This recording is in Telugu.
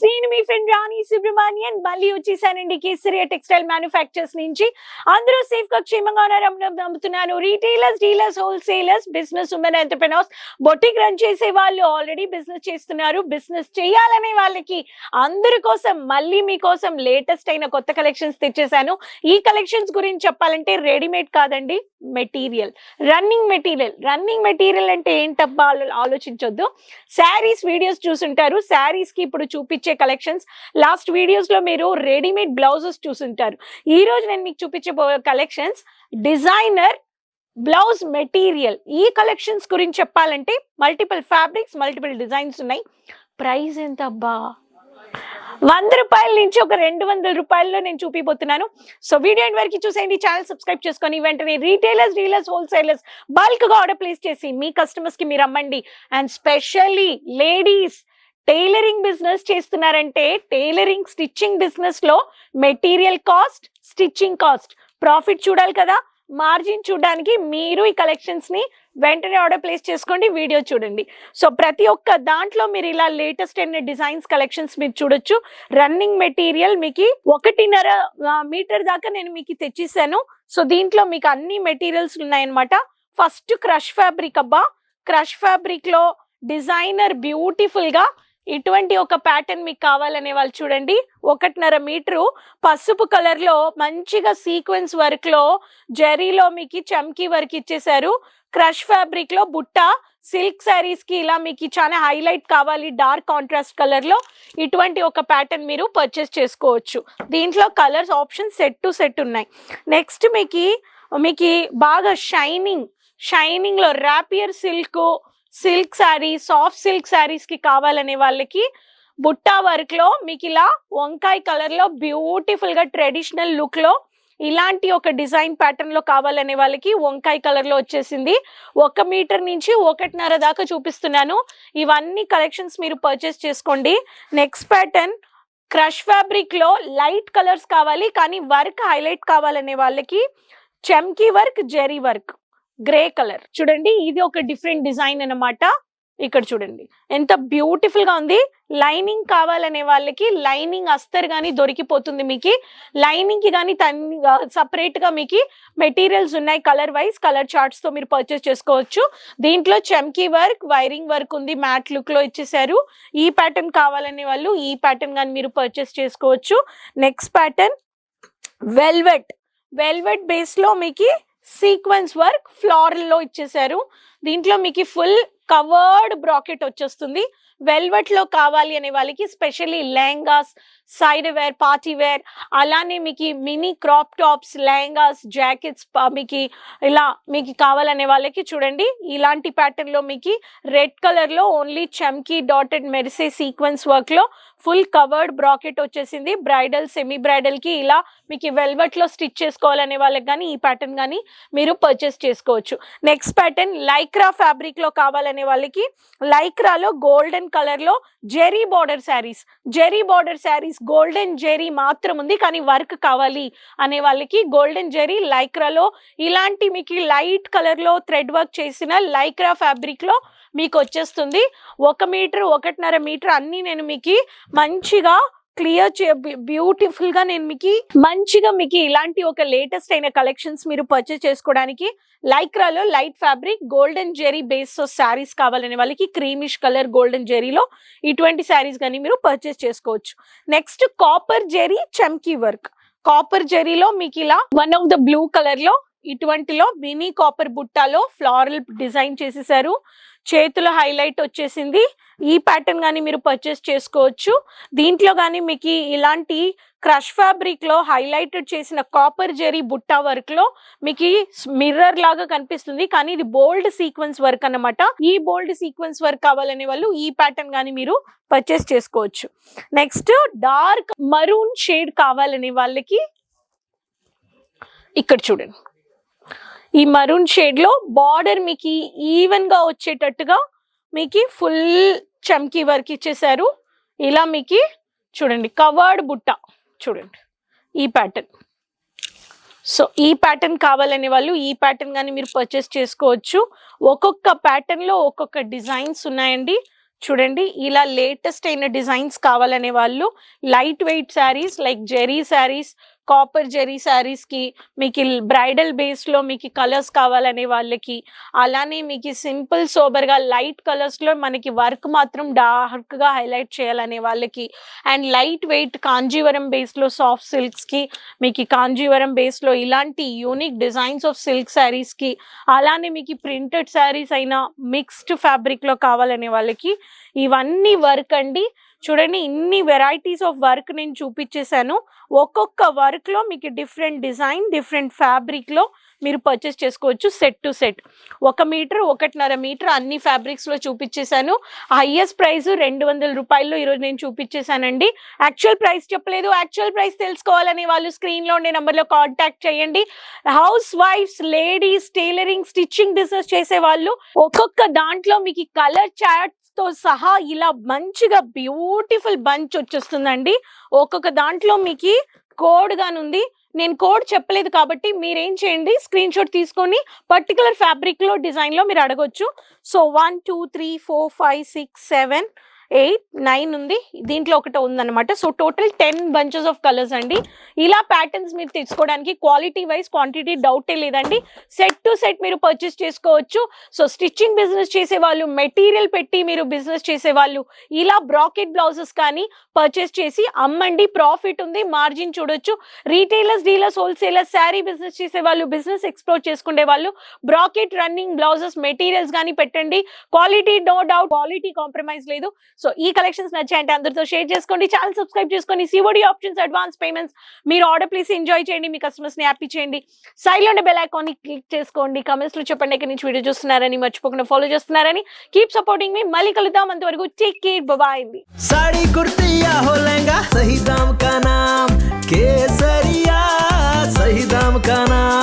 నేను మీ ఫ్రెండ్ రాణి సుబ్రహ్మణ్యన్ మళ్ళీ వచ్చేసానండి కేసరియా టెక్స్టైల్ మ్యానుఫ్యాక్చర్స్ నుంచి. అందరూ సేఫ్ గా క్షేమంగా ఉన్నారని నమ్ముతున్నాను. Retailers, dealers, wholesalers, business women entrepreneurs, boutique run చేసే వాళ్ళు, ఆల్రెడీ బిజినెస్ చేస్తున్నారు, బిజినెస్ చేయాలనే వాళ్ళకి అందరి కోసం మళ్ళీ మీకోసం లేటెస్ట్ అయిన కొత్త కలెక్షన్స్ తెచ్చేసాను. ఈ కలెక్షన్స్ గురించి చెప్పాలంటే రెడీమేడ్ కాదండి, మెటీరియల్, రన్నింగ్ మెటీరియల్ అంటే ఏంటబ్బా ఆలోచించొద్దు. శారీస్ వీడియోస్ చూసుంటారు, శారీస్ కి ఇప్పుడు చూపించే కలెక్షన్స్, లాస్ట్ వీడియోస్ లో మీరు రెడీమేడ్ బ్లౌజెస్ చూసుంటారు. ఈ రోజు నేను మీకు చూపించబోయే కలెక్షన్స్ డిజైనర్ బ్లౌజ్ మెటీరియల్. ఈ కలెక్షన్స్ గురించి చెప్పాలంటే మల్టిపుల్ ఫ్యాబ్రిక్స్, మల్టిపుల్ డిజైన్స్ ఉన్నాయి. ప్రైస్ ఎంత అబ్బా, 100 రూపాయల నుంచి ఒక 200 రూపాయల్లో నేను చూపిపోతున్నాను. సో వీడియో ఎండ్ వరకు చూసేయండి, ఛానల్ సబ్స్క్రైబ్ చేసుకొని వెంటనే రీటైలర్స్, డీలర్స్, హోల్సేలర్స్ బల్క్ గా ఆర్డర్ ప్లేస్ చేసి మీ కస్టమర్స్ కి మీరు అమ్మండి. And specially ladies tailoring business చేస్తున్నారంటే, టైలరింగ్ స్టిచ్చింగ్ బిజినెస్ లో material cost, stitching cost, profit చూడాలి కదా, మార్జిన్ చూడడానికి మీరు ఈ కలెక్షన్స్ ని వెంటనే ఆర్డర్ ప్లేస్ చేసుకోండి, వీడియో చూడండి. సో ప్రతి ఒక్క దాంట్లో మీరు ఇలా లేటెస్ట్ అయిన డిజైన్స్ కలెక్షన్స్ మీరు చూడొచ్చు. రన్నింగ్ మెటీరియల్ మీకు 1.5 మీటర్ దాకా నేను మీకు తెచ్చిస్తాను. సో దీంట్లో మీకు అన్ని మెటీరియల్స్ ఉన్నాయన్నమాట. ఫస్ట్ క్రష్ ఫ్యాబ్రిక్ అబ్బా, క్రష్ ఫ్యాబ్రిక్ లో డిజైనర్ బ్యూటిఫుల్ గా ఇటువంటి ఒక ప్యాటర్న్ మీకు కావాలనే వాళ్ళు చూడండి. 1.5 మీటరు పసుపు కలర్ లో మంచిగా సీక్వెన్స్ వర్క్ లో జరీలో మీకు చమ్కీ వర్క్ ఇచ్చేసారు. క్రష్ ఫ్యాబ్రిక్ లో బుట్ట, సిల్క్ శారీస్ కి ఇలా మీకు చాలా హైలైట్ కావాలి డార్క్ కాంట్రాస్ట్ కలర్ లో ఇటువంటి ఒక ప్యాటర్న్ మీరు పర్చేస్ చేసుకోవచ్చు. దీంట్లో colours option set to set ఉన్నాయి. నెక్స్ట్ మీకు బాగా షైనింగ్ లో rapier silk sari, soft silk saris కి కావాలనే వాళ్ళకి బుట్టా వర్క్ లో మీకు ఇలా వంకాయ కలర్ లో బ్యూటిఫుల్ గా ట్రెడిషనల్ లుక్ లో ఇలాంటి ఒక డిజైన్ ప్యాటర్న్ లో కావాలనే వాళ్ళకి వంకాయ కలర్ లో వచ్చేసింది. 1 మీటర్ నుంచి 1.5 దాకా చూపిస్తున్నాను. ఇవన్నీ కలెక్షన్స్ మీరు పర్చేస్ చేసుకోండి. నెక్స్ట్ ప్యాటర్న్ క్రష్ ఫ్యాబ్రిక్ లో లైట్ కలర్స్ కావాలి కానీ వర్క్ హైలైట్ కావాలనే వాళ్ళకి చమ్కీ వర్క్, జెరీ వర్క్, గ్రే కలర్ చూడండి. ఇది ఒక డిఫరెంట్ డిజైన్ అన్నమాట. ఇక్కడ చూడండి ఎంత బ్యూటిఫుల్ గా ఉంది. లైనింగ్ కావాలనే వాళ్ళకి లైనింగ్ అస్తర్ గానీ దొరికిపోతుంది. మీకు లైనింగ్ కి కానీ సపరేట్ గా మీకు మెటీరియల్స్ ఉన్నాయి. కలర్ వైజ్ కలర్ చార్ట్స్ తో మీరు పర్చేస్ చేసుకోవచ్చు. దీంట్లో చమ్కీ వర్క్, వైరింగ్ వర్క్ ఉంది, మ్యాట్ లుక్ లో ఇచ్చేసారు. ఈ ప్యాటర్న్ కావాలనే వాళ్ళు ఈ ప్యాటర్న్ గానీ మీరు పర్చేస్ చేసుకోవచ్చు. నెక్స్ట్ ప్యాటర్న్ వెల్వెట్ బేస్ లో మీకు సీక్వెన్స్ వర్క్ ఫ్లోరల్ లో ఇచ్చేసారు. దీంట్లో మీకు ఫుల్ కవర్డ్ బ్రాకెట్ వచ్చేస్తుంది. వెల్వెట్ లో కావాలి అనే వాళ్ళకి specially lehengas, side wear, party wear, అలానే మీకు mini crop tops, lehengas, jackets మీకు ఇలా మీకు కావాలనే వాళ్ళకి చూడండి ఇలాంటి ప్యాటర్న్ లో మీకు రెడ్ కలర్ లో ఓన్లీ చమ్కీ డాటెడ్ మెరిసే సీక్వెన్స్ వర్క్ లో ఫుల్ కవర్డ్ బ్రాకెట్ వచ్చేసింది. బ్రైడల్, సెమీ బ్రైడల్ కి ఇలా మీకు వెల్వెట్ లో స్టిచ్ చేసుకోవాలనే వాళ్ళకి కానీ ఈ ప్యాటర్న్ కానీ మీరు పర్చేస్ చేసుకోవచ్చు. నెక్స్ట్ ప్యాటర్న్ లైక్రా ఫ్యాబ్రిక్ లో కావాలనే వాళ్ళకి లైక్రాలో గోల్డెన్ కలర్ లో జెరీ బార్డర్ శారీస్, గోల్డెన్ జెరీ మాత్రం ఉంది కానీ వర్క్ కావాలి అనే వాళ్ళకి గోల్డెన్ జెరీ లైక్రాలో ఇలాంటి మీకు లైట్ కలర్ లో థ్రెడ్ వర్క్ చేసిన లైక్రా ఫ్యాబ్రిక్ లో మీకు వచ్చేస్తుంది. 1 మీటర్, 1.5 మీటర్ అన్ని నేను మీకు మంచిగా క్లియర్ బ్యూటిఫుల్ గా నేను మీకు ఇలాంటి ఒక లేటెస్ట్ అయిన కలెక్షన్స్ మీరు పర్చేస్ చేసుకోవడానికి లైక్రాలో లైట్ ఫ్యాబ్రిక్ గోల్డెన్ జెరీ బేస్ శారీస్ కావాలనే వాళ్ళకి క్రీమిష్ కలర్ గోల్డెన్ జెరీలో ఇటువంటి శారీస్ కానీ మీరు పర్చేస్ చేసుకోవచ్చు. నెక్స్ట్ కాపర్ జెరీ చమ్కీ వర్క్, కాపర్ జెరీలో మీకు ఇలా one of the blue colour లో ఇటువంటిలో మినీ కాపర్ బుట్టాలో ఫ్లోరల్ డిజైన్ చేసేసారు. చేతుల హైలైట్ వచ్చేసింది. ఈ ప్యాటర్న్ కానీ మీరు పర్చేస్ చేసుకోవచ్చు. దీంట్లో కానీ మీకు ఇలాంటి క్రష్ ఫ్యాబ్రిక్ లో హైలైటెడ్ చేసిన కాపర్ జెరీ బుట్టా వర్క్ లో మీకు మిర్రర్ లాగా కనిపిస్తుంది కానీ ఇది బోల్డ్ సీక్వెన్స్ వర్క్ అన్నమాట. ఈ బోల్డ్ సీక్వెన్స్ వర్క్ కావాలనే వాళ్ళు ఈ ప్యాటర్న్ కానీ మీరు పర్చేస్ చేసుకోవచ్చు. నెక్స్ట్ డార్క్ మరూన్ షేడ్ కావాలనే వాళ్ళకి ఇక్కడ చూడండి ఈ మరూన్ షేడ్ లో బార్డర్ మీకు ఈవెన్ గా వచ్చేటట్టుగా మీకు ఫుల్ చమ్కీ వర్క్ ఇచ్చేసారు. ఇలా మీకు చూడండి కవర్డ్ బుట్ట చూడండి ఈ ప్యాటర్న్. సో ఈ ప్యాటర్న్ కావాలనే వాళ్ళు ఈ ప్యాటర్న్ కానీ మీరు పర్చేస్ చేసుకోవచ్చు. ఒక్కొక్క ప్యాటర్న్ లో ఒక్కొక్క డిజైన్స్ ఉన్నాయండి. చూడండి ఇలా లేటెస్ట్ అయిన డిజైన్స్ కావాలనే వాళ్ళు light weight saris like zari saris, copper zari saris కి మీకు బ్రైడల్ బేస్ లో మీకు కలర్స్ కావాలనే వాళ్ళకి, అలానే మీకు సింపుల్ సోబర్ గా లైట్ కలర్స్ లో మనకి వర్క్ మాత్రం డార్క్ గా హైలైట్ చేయాలనే వాళ్ళకి, and light weight Kanjeevaram base లో సాఫ్ట్ సిల్క్స్ కి మీకు కాంజీవరం బేస్ లో ఇలాంటి unique designs of silk saris కి, అలానే మీకు ప్రింటెడ్ శారీస్ అయినా మిక్స్డ్ ఫ్యాబ్రిక్ లో కావాలనే వాళ్ళకి ఇవన్నీ వర్క్ అండి. చూడండి ఇన్ని వెరైటీస్ ఆఫ్ వర్క్ నేను చూపించేశాను. ఒక్కొక్క వర్క్ లో మీకు డిఫరెంట్ డిజైన్ డిఫరెంట్ ఫ్యాబ్రిక్ లో మీరు పర్చేస్ చేసుకోవచ్చు. Set to set 1 metre 1.5 metre అన్ని ఫ్యాబ్రిక్స్ లో చూపించేశాను. హైయెస్ట్ ప్రైస్ 200 రూపాయల్లో ఈరోజు నేను చూపించేశానండి. యాక్చువల్ ప్రైస్ చెప్పలేదు. యాక్చువల్ ప్రైస్ తెలుసుకోవాలని వాళ్ళు స్క్రీన్ లో ఉండే నెంబర్ లో కాంటాక్ట్ చేయండి. హౌస్ వైఫ్స్, లేడీస్, టైలరింగ్, స్టిచ్చింగ్ బిజినెస్ చేసే వాళ్ళు ఒక్కొక్క దాంట్లో మీకు కలర్ చార్ట్ తో సహా ఇలా మంచిగా బ్యూటిఫుల్ బంచ్ వచ్చేస్తుందండి. ఒక్కొక్క దాంట్లో మీకు కోడ్ గానుంది. నేను కోడ్ చెప్పలేదు కాబట్టి మీరేం చేయండి, స్క్రీన్ షాట్ తీసుకొని పర్టికులర్ ఫ్యాబ్రిక్ లో డిజైన్ లో మీరు అడగొచ్చు. సో 1 2 3 4 5 6 7 8 9 ఉంది, దీంట్లో ఒకటి ఉందన్నమాట. So total 10 bunches of colours అండి. ఇలా ప్యాటర్న్స్ మీరు తెచ్చుకోవడానికి క్వాలిటీ వైజ్ క్వాంటిటీ డౌటే లేదండి. సెట్ టు సెట్ మీరు పర్చేస్ చేసుకోవచ్చు. సో స్టిచ్చింగ్ బిజినెస్ చేసే వాళ్ళు, మెటీరియల్ పెట్టి మీరు బిజినెస్ చేసే వాళ్ళు ఇలా బ్రాకెట్ బ్లౌజెస్ కానీ పర్చేస్ చేసి అమ్మండి. ప్రాఫిట్ ఉంది, మార్జిన్ చూడొచ్చు. Retailers, dealers, wholesalers, sari business చేసే వాళ్ళు, బిజినెస్ ఎక్స్ప్లోర్ చేసుకునే వాళ్ళు బ్రాకెట్ రన్నింగ్ బ్లౌజెస్ మెటీరియల్స్ కానీ పెట్టండి. Quality no doubt, quality compromise లేదు. సో ఈ కలెక్షన్స్ నచ్చాయంటే అందరితో షేర్ చేసుకోండి, ఛానల్ సబ్స్క్రైబ్ చేసుకొని సిఓడి ఆప్షన్స్, అడ్వాన్స్ పేమెంట్స్ మీరు ఆర్డర్ ప్లేస్ ఎంజాయ్ చేయండి, మీ కస్టమర్స్ ని హ్యాపీ చేయండి. సైడ్ లో ఉండే బెల్ ఐకాన్ ని క్లిక్ చేసుకోండి. కమెంట్స్ లో చెప్పండి ఎక్కడి నుంచి వీడియో చూస్తున్నారని, మర్చిపోకుండా ఫాలో చేస్తున్నారని. Keep supporting me. మళ్ళీ కలుద్దాం, అంతవరకు take care, bye. Sari kurti या हो लहंगा, सही दाम का नाम केसरिया, सही दाम का नाम।